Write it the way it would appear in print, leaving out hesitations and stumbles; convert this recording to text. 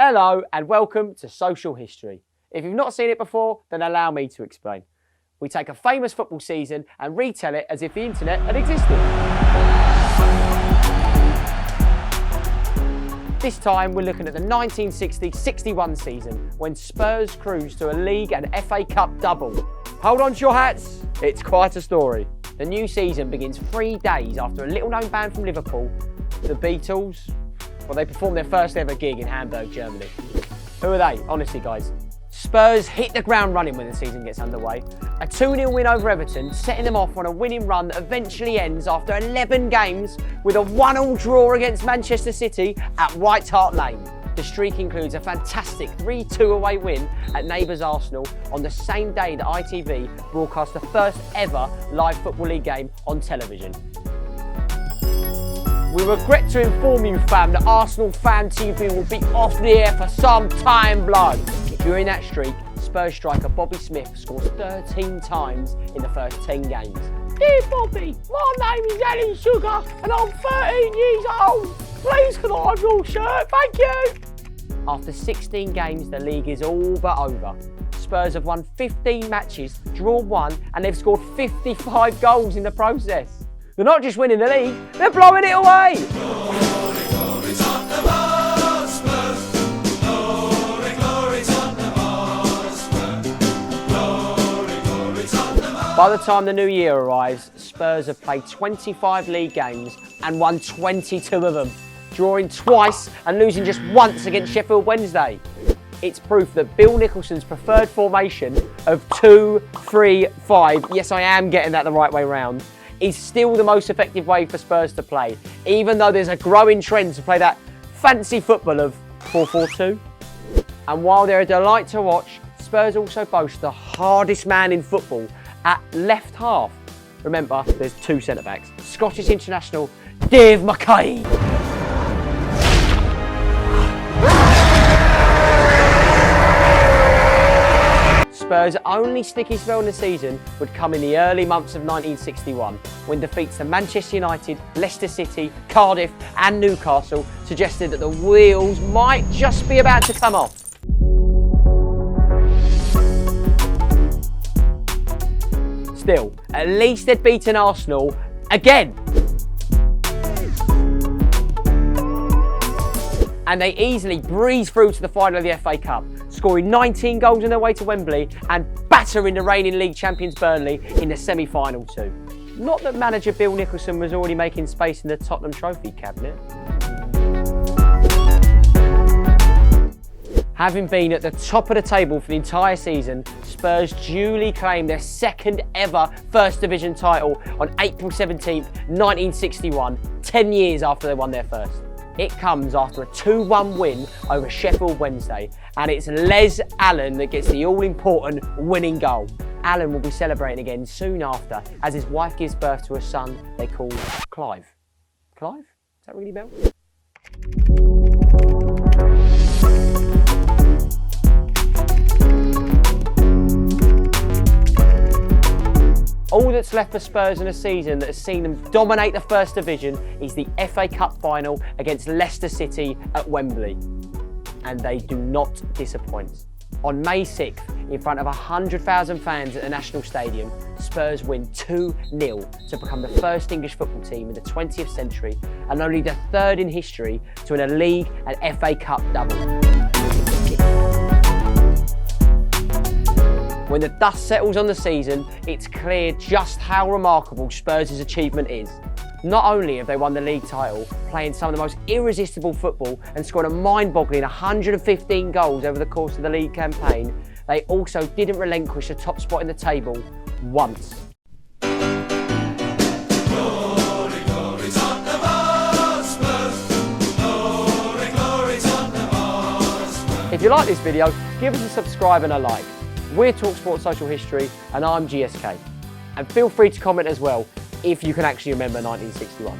Hello and welcome to Social History. If you've not seen it before, then allow me to explain. We take a famous football season and retell it as if the internet had existed. This time we're looking at the 1960-61 season when Spurs cruised to a League and FA Cup double. Hold on to your hats, it's quite a story. The new season begins 3 days after a little-known band from Liverpool, the Beatles, well, they performed their first ever gig in Hamburg, Germany. Who are they? Honestly, guys. Spurs hit the ground running when the season gets underway. A 2-0 win over Everton, setting them off on a winning run that eventually ends after 11 games with a 1-1 draw against Manchester City at White Hart Lane. The streak includes a fantastic 3-2 away win at neighbours Arsenal on the same day that ITV broadcast the first ever live Football League game on television. We regret to inform you, fam, that Arsenal Fan TV will be off the air for some time, blood. During that streak, Spurs striker Bobby Smith scores 13 times in the first 10 games. Dear Bobby, my name is Alan Sugar and I'm 13 years old. Please can I have your shirt? Thank you. After 16 games, the league is all but over. Spurs have won 15 matches, drawn 1, and they've scored 55 goals in the process. They're not just winning the league, they're blowing it away! Glory, glory, Tottenham Hotspurs. Glory, glory, Tottenham Hotspur. Glory, glory, Tottenham Hotspur. By the time the new year arrives, Spurs have played 25 league games and won 22 of them, drawing twice and losing just once against Sheffield Wednesday. It's proof that Bill Nicholson's preferred formation of 2-3-5, yes, I am getting that the right way round, is still the most effective way for Spurs to play, even though there's a growing trend to play that fancy football of 4-4-2. And while they're a delight to watch, Spurs also boast the hardest man in football at left half. Remember, there's 2 centre-backs. Scottish international Dave Mackay. Spurs' only sticky spell in the season would come in the early months of 1961 when defeats to Manchester United, Leicester City, Cardiff and Newcastle suggested that the wheels might just be about to come off. Still, at least they'd beaten Arsenal again. And they easily breezed through to the final of the FA Cup, scoring 19 goals on their way to Wembley and battering the reigning league champions Burnley in the semi-final too. Not that manager Bill Nicholson was already making space in the Tottenham trophy cabinet. Having been at the top of the table for the entire season, Spurs duly claimed their second ever First Division title on April 17th, 1961, 10 years after they won their first. It comes after a 2-1 win over Sheffield Wednesday, and it's Les Allen that gets the all-important winning goal. Allen will be celebrating again soon after as his wife gives birth to a son they call Clive. Clive? Does that ring any bells? All that's left for Spurs in a season that has seen them dominate the First Division is the FA Cup final against Leicester City at Wembley. And they do not disappoint. On May 6th, in front of 100,000 fans at the National Stadium, Spurs win 2-0 to become the first English football team in the 20th century and only the third in history to win a League and FA Cup double. When the dust settles on the season, it's clear just how remarkable Spurs' achievement is. Not only have they won the league title, playing some of the most irresistible football and scored a mind-boggling 115 goals over the course of the league campaign, they also didn't relinquish the top spot in the table once. Glory, glory, Tottenham Hotspurs. Glory, glory, Tottenham Hotspurs. If you like this video, give us a subscribe and a like. We're talkSPORT Social History and I'm GSK. And feel free to comment as well if you can actually remember 1961.